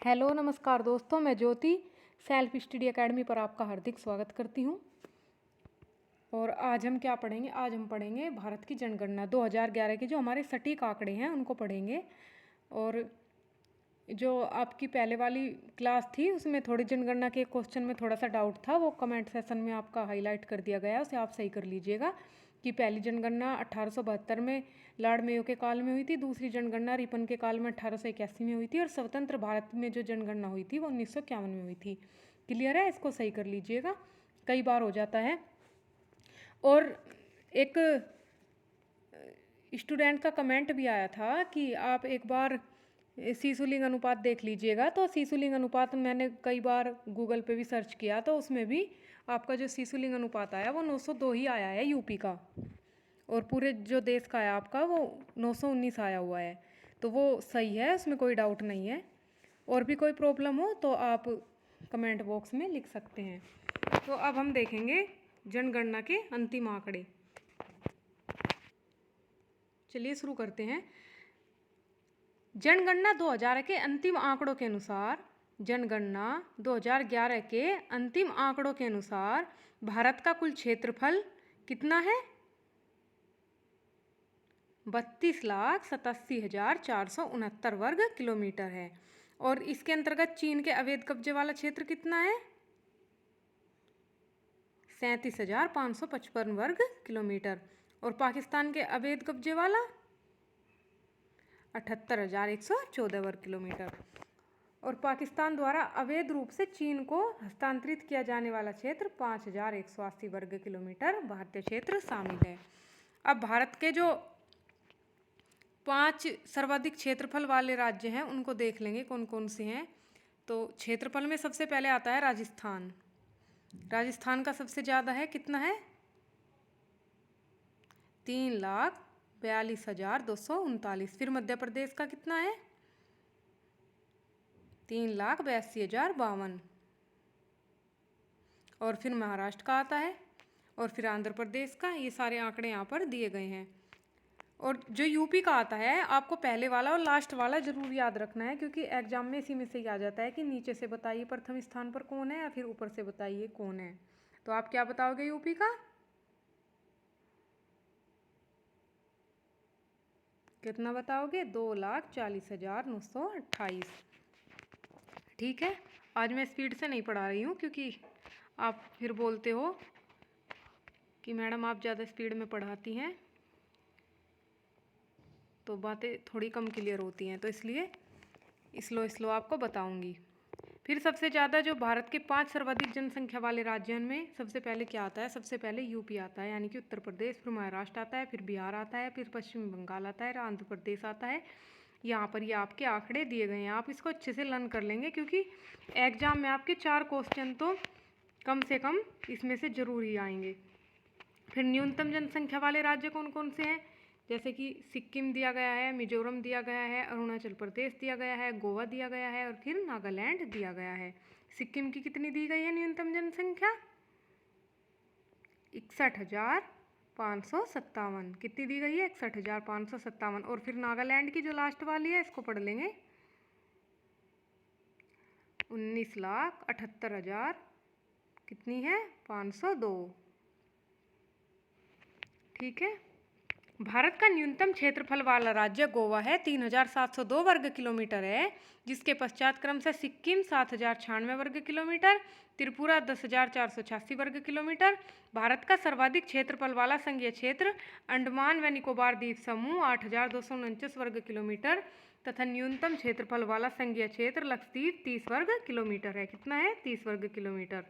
Hello नमस्कार दोस्तों, मैं ज्योति सेल्फ स्टडी एकेडमी पर आपका हार्दिक स्वागत करती हूँ। और आज हम क्या पढ़ेंगे? आज हम पढ़ेंगे भारत की जनगणना 2011 के जो हमारे सटीक आंकड़े हैं उनको पढ़ेंगे। और जो आपकी पहले वाली क्लास थी उसमें थोड़ी जनगणना के क्वेश्चन में थोड़ा सा डाउट था, वो कमेंट सेशन में आपका हाईलाइट कर दिया गया है, उसे आप सही कर लीजिएगा। कि पहली जनगणना 1872 में लॉर्ड मेयो के काल में हुई थी, दूसरी जनगणना रिपन के काल में 1881 में हुई थी, और स्वतंत्र भारत में जो जनगणना हुई थी वो 1951 में हुई थी। क्लियर है? इसको सही कर लीजिएगा, कई बार हो जाता है। और एक स्टूडेंट का कमेंट भी आया था कि आप एक बार शिशुलिंग अनुपात देख लीजिएगा। तो शिशुलिंग अनुपात मैंने कई बार गूगल पे भी सर्च किया, तो उसमें भी आपका जो शिशुलिंग अनुपात आया वो 902 ही आया है यूपी का, और पूरे जो देश का आया आपका वो 919 आया हुआ है। तो वो सही है, उसमें कोई डाउट नहीं है। और भी कोई प्रॉब्लम हो तो आप कमेंट बॉक्स में लिख सकते हैं। तो अब हम देखेंगे जनगणना के अंतिम आंकड़े। चलिए शुरू करते हैं। जनगणना 2000 के अंतिम आंकड़ों के अनुसार जनगणना 2011 के अंतिम आंकड़ों के अनुसार भारत का कुल क्षेत्रफल कितना है? 32,87,469 वर्ग किलोमीटर है। और इसके अंतर्गत चीन के अवैध कब्जे वाला क्षेत्र कितना है? 37,555 वर्ग किलोमीटर। और पाकिस्तान के अवैध कब्जे वाला 78,114 वर्ग किलोमीटर। और पाकिस्तान द्वारा अवैध रूप से चीन को हस्तांतरित किया जाने वाला क्षेत्र 5,180 वर्ग किलोमीटर भारतीय क्षेत्र शामिल है। अब भारत के जो 5 सर्वाधिक क्षेत्रफल वाले राज्य हैं उनको देख लेंगे कौन कौन से हैं। तो क्षेत्रफल में सबसे पहले आता है राजस्थान। राजस्थान का सबसे ज़्यादा है, कितना है? 3,42,239। फिर मध्य प्रदेश का कितना है? 3,82,052। और फिर महाराष्ट्र का आता है, और फिर आंध्र प्रदेश का। ये सारे आंकड़े यहाँ पर दिए गए हैं। और जो यूपी का आता है, आपको पहले वाला और लास्ट वाला जरूर याद रखना है, क्योंकि एग्जाम में इसी में से ही आ जाता है कि नीचे से बताइए प्रथम स्थान पर कौन है या फिर ऊपर से बताइए कौन है। तो आप क्या बताओगे यूपी का? कितना बताओगे? 2,40,928। ठीक है। आज मैं स्पीड से नहीं पढ़ा रही हूँ, क्योंकि आप फिर बोलते हो कि मैडम आप ज़्यादा स्पीड में पढ़ाती हैं तो बातें थोड़ी कम क्लियर होती हैं, तो इसलिए स्लो आपको बताऊंगी। फिर सबसे ज़्यादा जो भारत के 5 सर्वाधिक जनसंख्या वाले राज्यों में सबसे पहले क्या आता है? सबसे पहले यूपी आता है, यानी कि उत्तर प्रदेश। फिर महाराष्ट्र आता है, फिर बिहार आता है, फिर पश्चिम बंगाल आता है, आंध्र प्रदेश आता है। यहाँ पर ये आपके आंकड़े दिए गए हैं, आप इसको अच्छे से लर्न कर लेंगे, क्योंकि एग्जाम में आपके 4 क्वेश्चन तो कम से कम इसमें से जरूर ही आएंगे। फिर न्यूनतम जनसंख्या वाले राज्य कौन कौन से हैं? जैसे कि सिक्किम दिया गया है, मिजोरम दिया गया है, अरुणाचल प्रदेश दिया गया है, गोवा दिया गया है, और फिर नागालैंड दिया गया है। सिक्किम की कितनी दी गई है न्यूनतम जनसंख्या? 61,557। कितनी दी गई है? 61,557। और फिर नागालैंड की जो लास्ट वाली है इसको पढ़ लेंगे, 19,78,000 कितनी है? 502। ठीक है। भारत का न्यूनतम क्षेत्रफल वाला राज्य गोवा है, 3,702 वर्ग किलोमीटर है, जिसके पश्चात क्रम से सिक्किम 7,096 वर्ग किलोमीटर, त्रिपुरा 10,486 वर्ग किलोमीटर। भारत का सर्वाधिक क्षेत्रफल वाला संघीय क्षेत्र अंडमान व निकोबार द्वीप समूह 8,249 वर्ग किलोमीटर, तथा न्यूनतम क्षेत्रफल वाला संघीय क्षेत्र लक्षद्वीप 30 वर्ग किलोमीटर है। कितना है? 30 वर्ग किलोमीटर।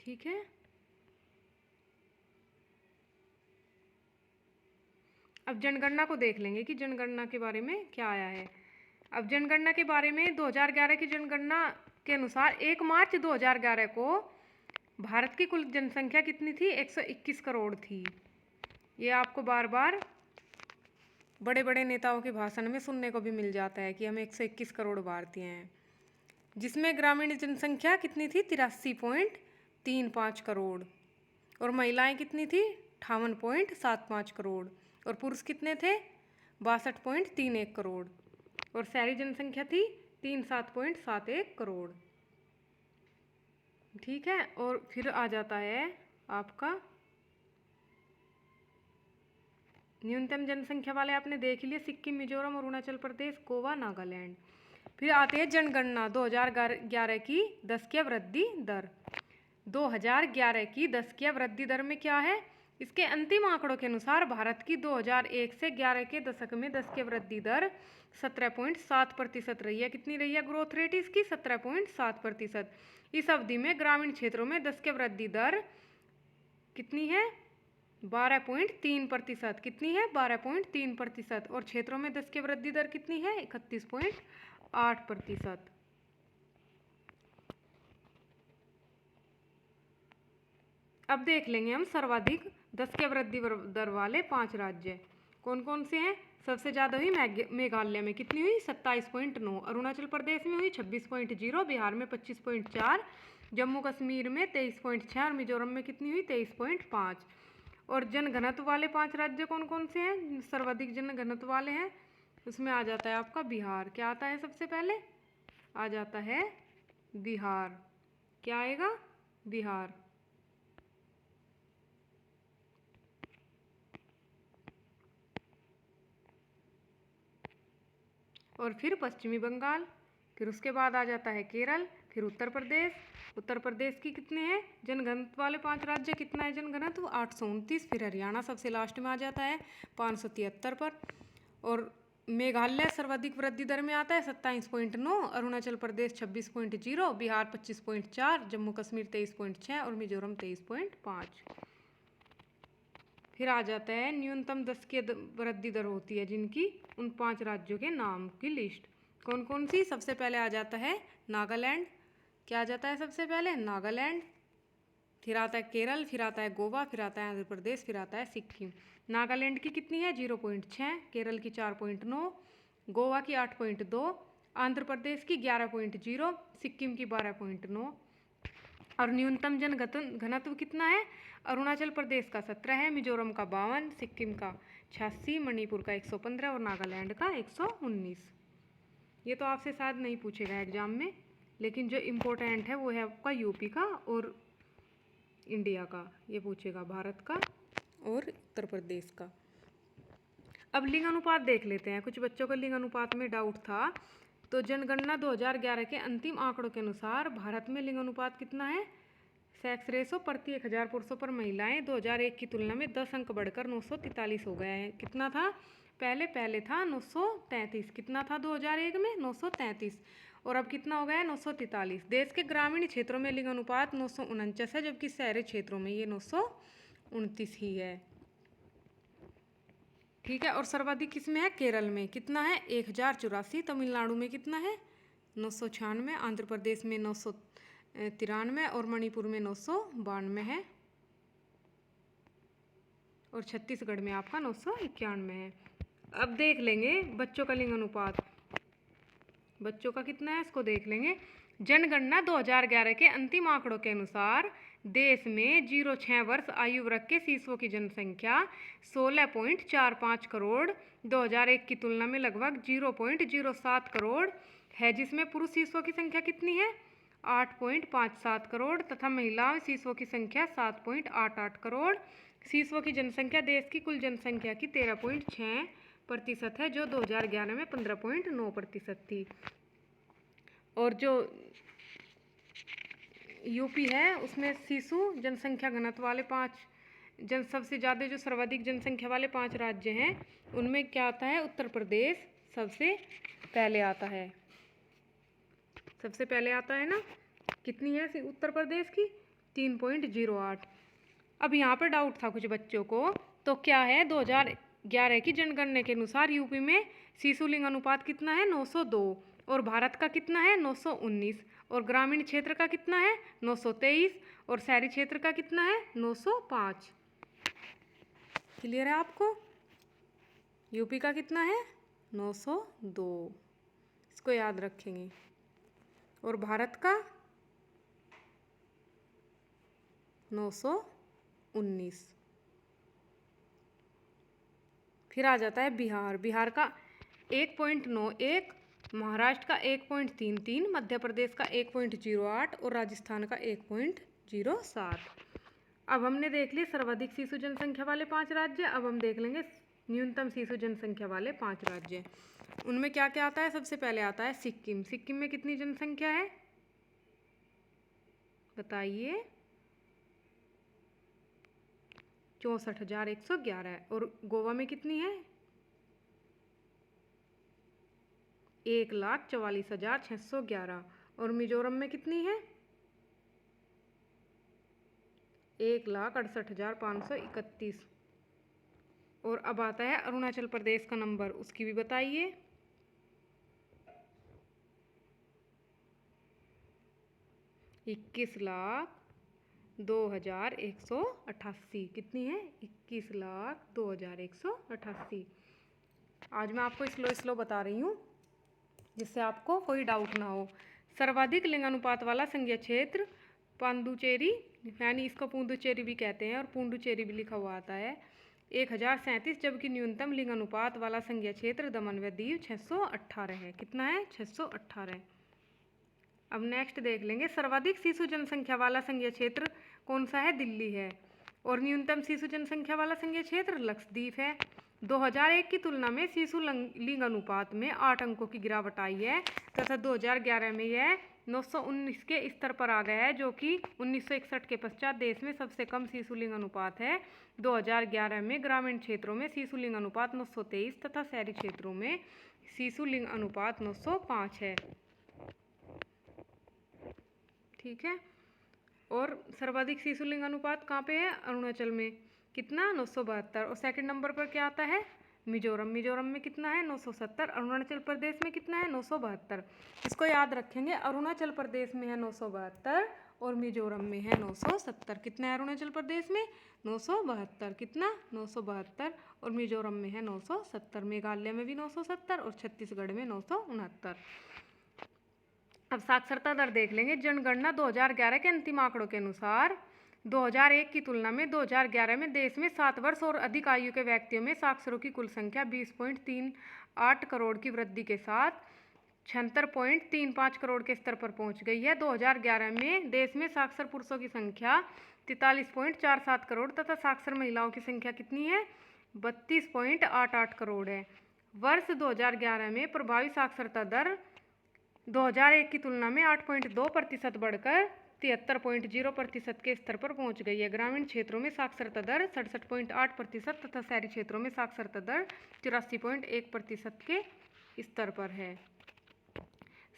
ठीक है। अब जनगणना को देख लेंगे कि जनगणना के बारे में क्या आया है। अब जनगणना के बारे में 2011 की जनगणना के अनुसार 1 मार्च 2011 को भारत की कुल जनसंख्या कितनी थी? 121 करोड़ थी। ये आपको बार बार बड़े बड़े नेताओं के भाषण में सुनने को भी मिल जाता है कि हम 121 करोड़ भारतीय हैं, जिसमें ग्रामीण जनसंख्या कितनी थी? 83.35 करोड़। और महिलाएं कितनी थी? 58.75 करोड़। और पुरुष कितने थे? 62.31 करोड़। और शहरी जनसंख्या थी 37.71 करोड़। ठीक है। और फिर आ जाता है आपका न्यूनतम जनसंख्या वाले, आपने देख लिया सिक्किम, मिजोरम, अरुणाचल प्रदेश, गोवा, नागालैंड। फिर आते हैं जनगणना 2011 की दशकीय वृद्धि दर। 2011 की दशकीय वृद्धि दर में क्या है, इसके अंतिम आंकड़ों के अनुसार भारत की 2001 से 11 के दशक में दशकीय वृद्धि दर 17.7% रही है। कितनी रही है ग्रोथ रेट इसकी? 17.7%। इस अवधि में ग्रामीण क्षेत्रों में दशकीय वृद्धि दर कितनी है? 12.3%। कितनी है? 12.3%। और क्षेत्रों में दशकीय वृद्धि दर कितनी है? 31.8%। अब देख लेंगे हम सर्वाधिक दशकीय वृद्धि दर वाले 5 राज्य कौन कौन से हैं। सबसे ज़्यादा हुई मेघालय में, कितनी हुई? 27.9। अरुणाचल प्रदेश में हुई 26.0। बिहार में 25.4। जम्मू कश्मीर में 23.6। और मिजोरम में कितनी हुई? 23.5। और जनघनत्व वाले 5 राज्य कौन कौन से हैं, सर्वाधिक जनघनत्व वाले हैं? उसमें आ जाता है आपका बिहार। क्या आता है सबसे पहले? आ जाता है बिहार। क्या आएगा? बिहार। और फिर पश्चिमी बंगाल, फिर उसके बाद आ जाता है केरल, फिर उत्तर प्रदेश। उत्तर प्रदेश की कितने हैं जनघनत्व वाले 5 राज्य? कितना है जनघनत्व? 829। फिर हरियाणा सबसे लास्ट में आ जाता है 573 पर। और मेघालय सर्वाधिक वृद्धि दर में आता है 27.9। अरुणाचल प्रदेश 26.0। बिहार 25.4। जम्मू कश्मीर 23.6। और मिजोरम 23.5। फिर आ जाता है न्यूनतम दशकीय वृद्धि दर होती है जिनकी, उन 5 राज्यों के नाम की लिस्ट कौन कौन सी। सबसे पहले आ जाता है नागालैंड। क्या आ जाता है सबसे पहले? नागालैंड। फिर आता है केरल, फिर आता है गोवा, फिर आता है आंध्र प्रदेश, फिर आता है सिक्किम। नागालैंड की कितनी है? 0.6। केरल की 4.9। गोवा की 8.2। आंध्र प्रदेश की 11.0। सिक्किम की 12.9। और न्यूनतम जन घनत्व कितना है? अरुणाचल प्रदेश का 17 है, मिजोरम का 52, सिक्किम का 86, मणिपुर का 115 और नागालैंड का 119। ये तो आपसे शायद नहीं पूछेगा एग्जाम में, लेकिन जो इम्पोर्टेंट है वो है आपका यूपी का और इंडिया का, ये पूछेगा भारत का और उत्तर प्रदेश का। अब लिंग अनुपात देख लेते हैं। कुछ बच्चों को लिंग अनुपात में डाउट था। तो जनगणना 2011 के अंतिम आंकड़ों के अनुसार भारत में लिंग अनुपात कितना है? सेक्स रेशो प्रति 1000 पुरुषों पर महिलाएं 2001 की तुलना में 10 अंक बढ़कर 943 हो गया है। कितना था पहले था 933। कितना था 2001 में? 933। और अब कितना हो गया है? 943। देश के ग्रामीण क्षेत्रों में लिंग अनुपात 949 है, जबकि शहरी क्षेत्रों में ये 929 ही है। ठीक है। और सर्वाधिक किसमें है? केरल में। कितना है? 1084। तमिलनाडु में कितना है? 996। आंध्र प्रदेश में 993 और मणिपुर में 992 है। और छत्तीसगढ़ में आपका 991 है। अब देख लेंगे बच्चों का लिंग अनुपात। बच्चों का कितना है इसको देख लेंगे। जनगणना 2011 के अंतिम आंकड़ों के अनुसार देश में 0-6 वर्ष आयु वर्ग के शिशुओं की जनसंख्या 16.45 करोड़ 2001 की तुलना में लगभग 0.07 करोड़ है, जिसमें पुरुष शिशुओं की संख्या कितनी है? 8.57 करोड़ तथा महिला शिशुओं की संख्या 7.88 करोड़। शिशुओं की जनसंख्या देश की कुल जनसंख्या की 13.6% है, जो 2011 में 15.9% थी। और जो यूपी है उसमें शिशु जनसंख्या घनत्व वाले 5 सबसे ज़्यादा जो सर्वाधिक जनसंख्या वाले 5 राज्य हैं उनमें क्या आता है? उत्तर प्रदेश सबसे पहले आता है। सबसे पहले आता है ना। कितनी है उत्तर प्रदेश की? 3.08। अब यहाँ पर डाउट था कुछ बच्चों को, तो क्या है 2011 की जनगणना के अनुसार यूपी में शिशु लिंग अनुपात कितना है? 902। और भारत का कितना है? 919। और ग्रामीण क्षेत्र का कितना है? 923। और शहरी क्षेत्र का कितना है? 905। क्लियर है आपको? यूपी का कितना है? 902। इसको याद रखेंगे। और भारत का 919। फिर आ जाता है बिहार। बिहार का 1.91, महाराष्ट्र का 1.33, मध्य प्रदेश का 1.08 और राजस्थान का 1.07। अब हमने देख लिए सर्वाधिक शिशु जनसंख्या वाले 5 राज्य। अब हम देख लेंगे न्यूनतम शिशु जनसंख्या वाले 5 राज्य। उनमें क्या क्या आता है? सबसे पहले आता है सिक्किम। सिक्किम में कितनी जनसंख्या है बताइए? 64,111 है। और गोवा में कितनी है? 1,44,611। और मिजोरम में कितनी है? 1,68,531। और अब आता है अरुणाचल प्रदेश का नंबर, उसकी भी बताइए। 21,02,188। कितनी है? 21,02,188। आज मैं आपको स्लो बता रही हूँ जिससे आपको कोई डाउट ना हो। सर्वाधिक लिंगानुपात वाला संघीय क्षेत्र पांडुचेरी, यानी इसको पुडुचेरी भी कहते हैं और पुडुचेरी भी लिखा हुआ आता है, 1037, जबकि न्यूनतम लिंगानुपात वाला संघीय क्षेत्र दमन व दीव 618 है। कितना है? 618। अब नेक्स्ट देख लेंगे सर्वाधिक शिशु जनसंख्या वाला संघीय क्षेत्र कौन सा है? दिल्ली है। और न्यूनतम शिशु जनसंख्या वाला संघीय क्षेत्र लक्षद्वीप है। 2001 की तुलना में शिशु लिंग अनुपात में 8 अंकों की गिरावट आई है तथा 2011 में यह 919 के स्तर पर आ गया है, जो कि 1961 के पश्चात देश में सबसे कम शिशु लिंग अनुपात है। 2011 में ग्रामीण क्षेत्रों में शिशु लिंग अनुपात 923 तथा शहरी क्षेत्रों में शिशु लिंग अनुपात 905 है। ठीक है। और सर्वाधिक शिशु लिंग अनुपात कहाँ पे है? अरुणाचल में। कितना? 972। और सेकंड नंबर पर क्या आता है? मिजोरम। मिजोरम में कितना है? 970। अरुणाचल प्रदेश में कितना है? 972। इसको याद रखेंगे, अरुणाचल प्रदेश में है 972 और मिजोरम में है 970। कितना है अरुणाचल प्रदेश में? 972। कितना? 972। और मिजोरम में है 970। मेघालय में भी 970 और छत्तीसगढ़ में 969। अब साक्षरता दर देख लेंगे। जनगणना 2011 के अंतिम आंकड़ों के अनुसार 2001 की तुलना में 2011 में देश में 7 वर्ष और अधिक आयु के व्यक्तियों में साक्षरों की कुल संख्या 20.38 करोड़ की वृद्धि के साथ 76.35 करोड़ के स्तर पर पहुंच गई है। 2011 में देश में साक्षर पुरुषों की संख्या 43.47 करोड़ तथा साक्षर महिलाओं की संख्या कितनी है? 32.88 करोड़ है। वर्ष 2011 में प्रभावी साक्षरता दर 2001 की तुलना में 8.2% बढ़कर 73.0% के स्तर पर पहुंच गई है। ग्रामीण क्षेत्रों में साक्षरता दर 67.8% तथा शहरी क्षेत्रों में साक्षरता दर 84.1% के स्तर पर है।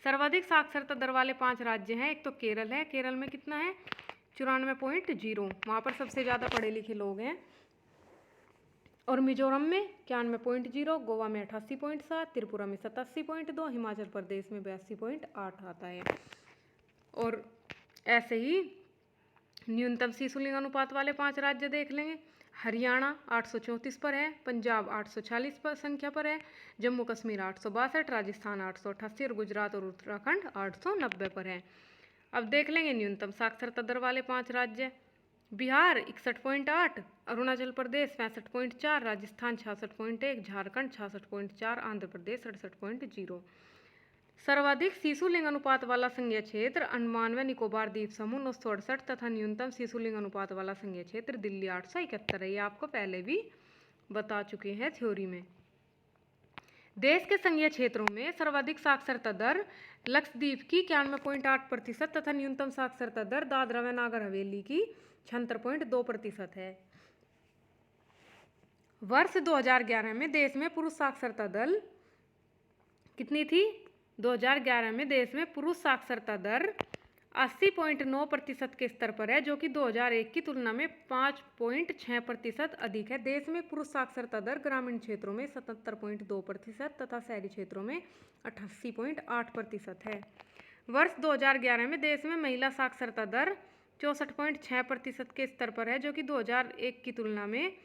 सर्वाधिक साक्षरता दर वाले 5 राज्य हैं। एक तो केरल है। केरल में कितना है? 94.0। वहाँ पर सबसे ज़्यादा पढ़े लिखे लोग हैं। और मिजोरम में 91.0, गोवा में 88.7, त्रिपुरा में 87.2, हिमाचल प्रदेश में 82.8 आता है। और ऐसे ही न्यूनतम शिशु लिंग अनुपात वाले 5 राज्य देख लेंगे। हरियाणा 834 पर है, पंजाब 840 पर संख्या पर है, जम्मू कश्मीर 862, राजस्थान 888 और गुजरात और उत्तराखंड 890 पर है। अब देख लेंगे न्यूनतम साक्षरता दर वाले 5 राज्य। बिहार 61.8, अरुणाचल प्रदेश 65.4, राजस्थान 66.1, झारखंड 66.4, आंध्र प्रदेश 67.0। सर्वाधिक शिशु लिंग अनुपात वाला संघीय क्षेत्र अंडमान व निकोबार द्वीप समूह 968 तथा न्यूनतम शिशु लिंग अनुपात वाला संघीय क्षेत्र दिल्ली 871 है। ये आपको पहले भी बता चुके हैं थ्योरी में। देश के संघीय क्षेत्रों में सर्वाधिक साक्षरता दर लक्षद्वीप की 91.8% तथा न्यूनतम साक्षरता दर दादरा व नागर हवेली की 76.2% है। वर्ष 2011 में देश में पुरुष साक्षरता दर कितनी थी? 2011 में देश में पुरुष साक्षरता दर 80.9% के स्तर पर है, जो कि 2001 की तुलना में 5.6% अधिक है। देश में पुरुष साक्षरता दर ग्रामीण क्षेत्रों में 77.2% तथा शहरी क्षेत्रों में 88.8% है। वर्ष 2011 में देश में महिला साक्षरता दर 64.6% के स्तर पर है, जो कि 2001 की तुलना में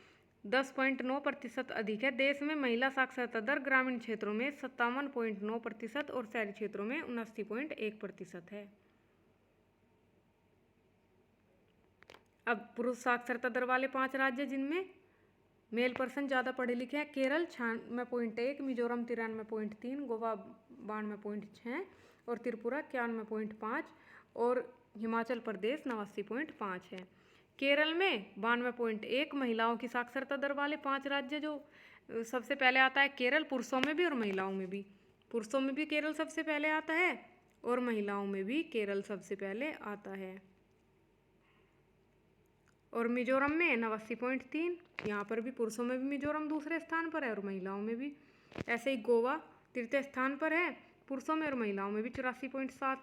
10.9% अधिक है। देश में महिला साक्षरता दर ग्रामीण क्षेत्रों में 57.9% और शहरी क्षेत्रों में 79.1% है। अब पुरुष साक्षरता दर वाले 5 राज्य जिनमें मेल पर्सन ज़्यादा पढ़े लिखे हैं। केरल 96.1, मिजोरम 93.3, गोवा 92.6 और त्रिपुरा 91.5 और हिमाचल प्रदेश 89.5 है। केरल में 92.1 महिलाओं की साक्षरता दर वाले 5 राज्य जो सबसे पहले आता है केरल, पुरुषों में भी और महिलाओं में भी। पुरुषों में भी केरल सबसे पहले आता है और महिलाओं में भी केरल सबसे पहले आता है। और मिजोरम में 89.3, यहाँ पर भी पुरुषों में भी मिजोरम दूसरे स्थान पर है और महिलाओं में भी। ऐसे ही गोवा तृतीय स्थान पर है, पुरुषों में और महिलाओं में भी 84.7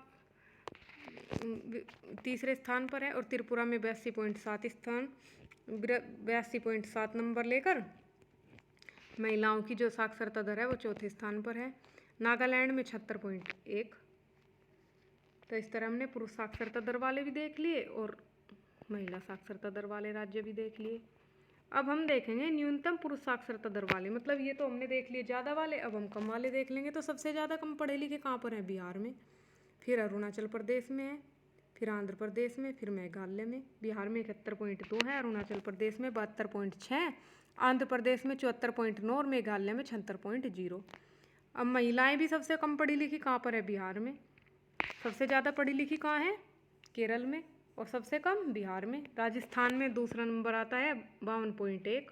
तीसरे स्थान पर है। और त्रिपुरा में 82.7 नंबर लेकर महिलाओं की जो साक्षरता दर है वो चौथे स्थान पर है। नागालैंड में 76.1। तो इस तरह हमने पुरुष साक्षरता दर वाले भी देख लिए और महिला साक्षरता दर वाले राज्य भी देख लिए। अब हम देखेंगे न्यूनतम पुरुष साक्षरता दर वाले, मतलब ये तो हमने देख लिए ज़्यादा वाले, अब हम कम वाले देख लेंगे। तो सबसे ज़्यादा कम पढ़े लिखे कहाँ पर हैं? बिहार में, फिर अरुणाचल प्रदेश में है, फिर आंध्र प्रदेश में, फिर मेघालय में। बिहार में 71.2 है, अरुणाचल प्रदेश में 72.6, आंध्र प्रदेश में 74.9 और मेघालय में 76.0। अब महिलाएं भी सबसे कम पढ़ी लिखी कहाँ पर है? बिहार में। सबसे ज़्यादा पढ़ी लिखी कहाँ है? केरल में, और सबसे कम बिहार में। राजस्थान में दूसरा नंबर आता है 52.1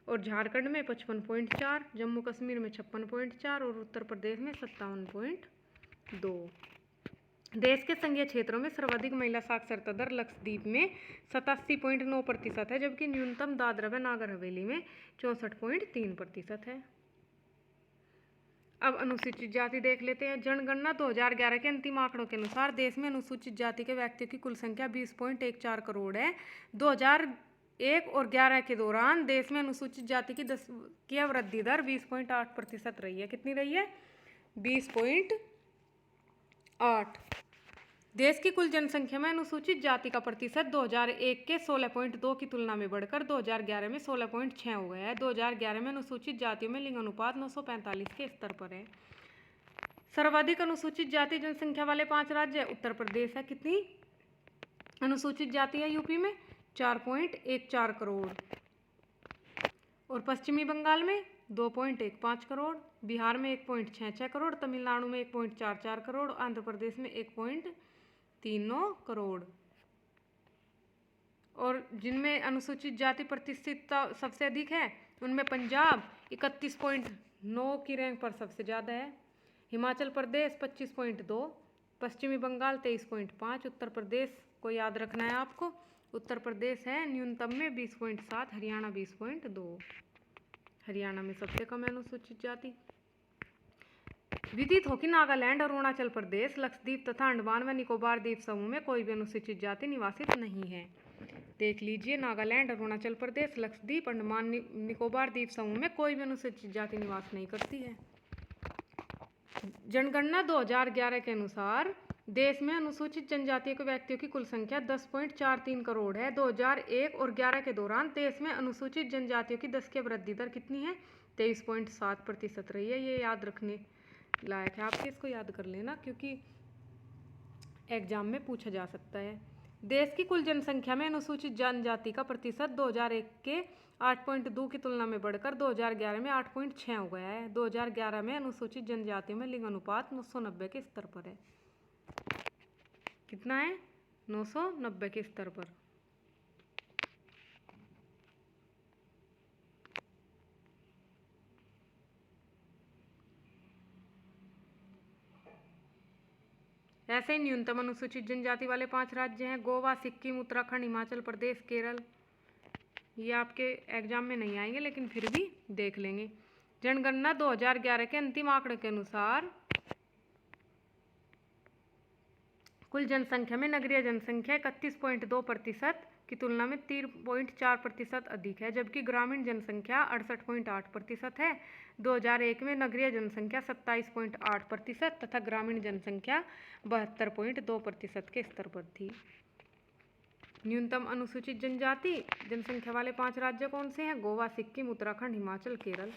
और झारखंड में 55.4, जम्मू कश्मीर में 56.4 और उत्तर प्रदेश में 57.2। देश के संघीय क्षेत्रों में सर्वाधिक महिला साक्षरता दर लक्षद्वीप में 87.9% है, जबकि न्यूनतम दादरा व नागर हवेली में 64.3% है। अब अनुसूचित जाति देख लेते हैं। जनगणना 2011 के अंतिम आंकड़ों के अनुसार देश में अनुसूचित जाति के व्यक्तियों की कुल संख्या 20.14 करोड़ है। 2001 और 11 के दौरान देश में अनुसूचित जाति की वृद्धि दर 20.8% रही है। कितनी रही है? 20.8। देश की कुल जनसंख्या में अनुसूचित जाति का प्रतिशत 2001 के 16.2 की तुलना में बढ़कर 2011 में 16.6 हो गया है। 2011 में अनुसूचित जातियों में लिंग अनुपात 945 के स्तर पर है। सर्वाधिक अनुसूचित जाति जनसंख्या वाले 5 राज्य उत्तर प्रदेश है। कितनी अनुसूचित जाति है यूपी में? 4.14 करोड़। और पश्चिमी बंगाल में 2.15 करोड़, बिहार में 1.66 करोड़, तमिलनाडु में 1.44 करोड़, आंध्र प्रदेश में 1.39 करोड़। और जिनमें अनुसूचित जाति प्रतिशतता सबसे अधिक है उनमें पंजाब 31.9 की रैंक पर सबसे ज़्यादा है, हिमाचल प्रदेश 25.2, पश्चिमी बंगाल 23.5, उत्तर प्रदेश को याद रखना है आपको, उत्तर प्रदेश है न्यूनतम में 20.7, हरियाणा 20.2। हरियाणा में सबसे कम है अनुसूचित जाति। विदित हो कि नागालैंड, अरुणाचल प्रदेश, लक्षद्वीप तथा अंडमान व निकोबार द्वीप समूह में कोई भी अनुसूचित जाति निवासित नहीं है। देख लीजिए, नागालैंड, अरुणाचल प्रदेश, लक्षद्वीप, अंडमान निकोबार द्वीप समूह में कोई भी अनुसूचित जाति निवास नहीं करती है। जनगणना 2011 के अनुसार देश में अनुसूचित जनजाति के व्यक्तियों की कुल संख्या 10.43 करोड़ है। 2001 और 11 के दौरान देश में अनुसूचित जनजातियों की 10 की वृद्धि दर कितनी है? 23.7% रही है। ये याद रखने लायक है, आपके इसको याद कर लेना क्योंकि एग्जाम में पूछा जा सकता है। देश की कुल जनसंख्या में अनुसूचित जनजाति का प्रतिशत 2001 के 8.2 की तुलना में बढ़कर 2011 में 8.6 हो गया है। 2011 में अनुसूचित जनजातियों में लिंग अनुपात 990 के स्तर पर है। कितना है? 990 के स्तर पर। ऐसे ही न्यूनतम अनुसूचित जनजाति वाले 5 राज्य हैं गोवा, सिक्किम, उत्तराखंड, हिमाचल प्रदेश, केरल। ये आपके एग्जाम में नहीं आएंगे लेकिन फिर भी देख लेंगे। जनगणना 2011 के अंतिम आंकड़े के अनुसार कुल जनसंख्या में नगरीय जनसंख्या 31.2% की तुलना में 3.4% अधिक है, जबकि ग्रामीण जनसंख्या 68.8% है। 2001 में नगरीय जनसंख्या 27.8% तथा ग्रामीण जनसंख्या 72.2% के स्तर पर थी। न्यूनतम अनुसूचित जनजाति जनसंख्या वाले 5 राज्य कौन से हैं? गोवा, सिक्किम, उत्तराखंड, हिमाचल, केरल।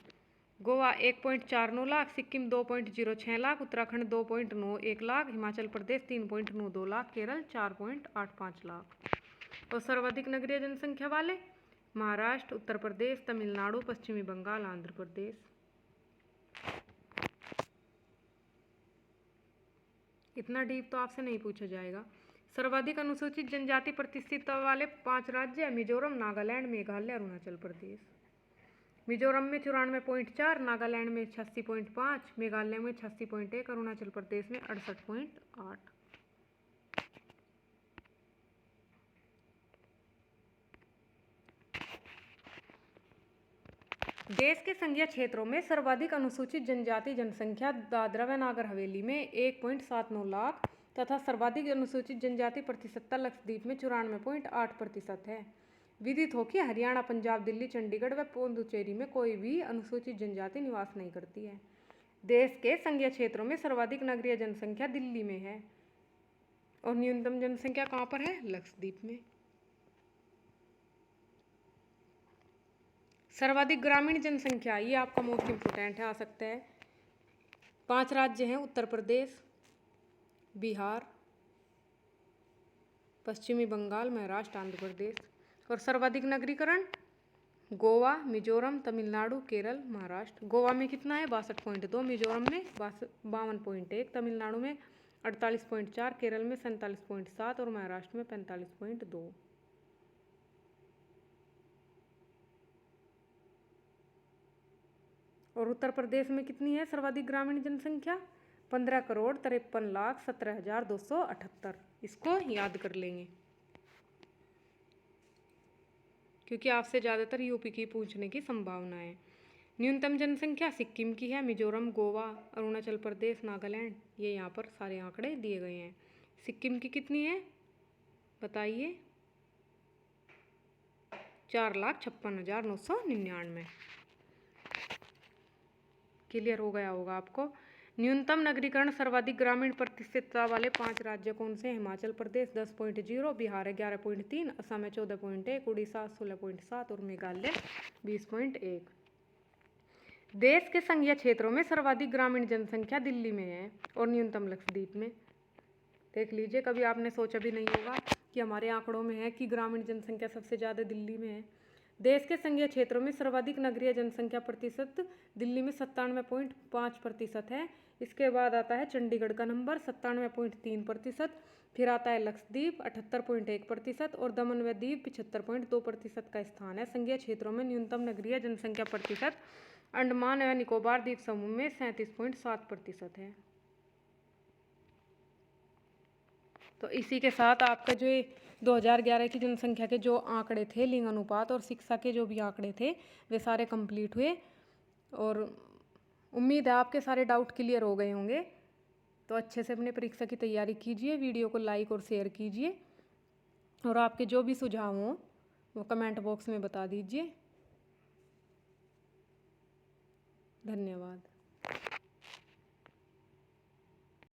गोवा 1.49 लाख, सिक्किम 2.06 लाख, उत्तराखंड 2.91 लाख, हिमाचल प्रदेश 3.92 लाख, केरल 4.85 लाख। और सर्वाधिक नगरीय जनसंख्या वाले महाराष्ट्र, उत्तर प्रदेश, तमिलनाडु, पश्चिमी बंगाल, आंध्र प्रदेश। इतना डीप तो आपसे नहीं पूछा जाएगा। सर्वाधिक अनुसूचित जनजाति प्रतिशतता वाले 5 राज्य: मिजोरम, नागालैंड, मेघालय, अरुणाचल प्रदेश। मिजोरम में 94.4, नागालैंड में 86.5, मेघालय में 86.1, अरुणाचल प्रदेश में 68.8। देश के संघीय क्षेत्रों में सर्वाधिक अनुसूचित जनजाति जनसंख्या दादरा व नागर हवेली में 1.79 लाख तथा सर्वाधिक अनुसूचित जनजाति प्रतिशतता लक्षद्वीप में 94.8% है। विदित हो कि हरियाणा, पंजाब, दिल्ली, चंडीगढ़ व पुडुचेरी में कोई भी अनुसूचित जनजाति निवास नहीं करती है। देश के संघीय क्षेत्रों में सर्वाधिक नगरीय जनसंख्या दिल्ली में है और न्यूनतम जनसंख्या कहाँ पर है? लक्षद्वीप में। सर्वाधिक ग्रामीण जनसंख्या, ये आपका मोस्ट इम्पोर्टेंट है, आ सकता है। 5 राज्य हैं: उत्तर प्रदेश, बिहार, पश्चिमी बंगाल, महाराष्ट्र, आंध्र प्रदेश। और सर्वाधिक नगरीकरण गोवा, मिजोरम, तमिलनाडु, केरल, महाराष्ट्र। गोवा में कितना है? 62.2, मिजोरम में 52.1, तमिलनाडु में 48.4, केरल में 47.7 और महाराष्ट्र में 45.2। और उत्तर प्रदेश में कितनी है सर्वाधिक ग्रामीण जनसंख्या? 15,53,17,278। इसको याद कर लेंगे क्योंकि आपसे ज़्यादातर यूपी की पूछने की संभावना है। न्यूनतम जनसंख्या सिक्किम की है, मिजोरम, गोवा, अरुणाचल प्रदेश, नागालैंड, ये यहाँ पर सारे आंकड़े दिए गए हैं। सिक्किम की कितनी है बताइए? 4,56,999। क्लियर हो गया होगा आपको। न्यूनतम नगरीकरण सर्वाधिक ग्रामीण प्रतिशतता वाले 5 राज्य कौन से? हिमाचल प्रदेश 10.0, बिहार 11.3, असम 14.1, उड़ीसा 16.7 और मेघालय 20.1। देश के संघीय क्षेत्रों में सर्वाधिक ग्रामीण जनसंख्या दिल्ली में है और न्यूनतम लक्षद्वीप में। देख लीजिए, कभी आपने सोचा भी नहीं होगा कि हमारे आंकड़ों में है कि ग्रामीण जनसंख्या सबसे ज़्यादा दिल्ली में है। देश के संघीय क्षेत्रों में सर्वाधिक नगरीय जनसंख्या प्रतिशत दिल्ली में 97.5% है। इसके बाद आता है चंडीगढ़ का नंबर 97.3%, फिर आता है लक्षद्वीप 78.1% और दमन व दीव 75.2% का स्थान है। संघीय क्षेत्रों में न्यूनतम नगरीय जनसंख्या प्रतिशत अंडमान व निकोबार द्वीप समूह में 37.7% है। तो इसी के साथ आपका जो 2011 की जनसंख्या के जो आंकड़े थे, लिंग अनुपात और शिक्षा के जो भी आंकड़े थे, वे सारे कंप्लीट हुए और उम्मीद है आपके सारे डाउट क्लियर हो गए होंगे। तो अच्छे से अपने परीक्षा की तैयारी कीजिए, वीडियो को लाइक और शेयर कीजिए और आपके जो भी सुझाव हों वो कमेंट बॉक्स में बता दीजिए। धन्यवाद।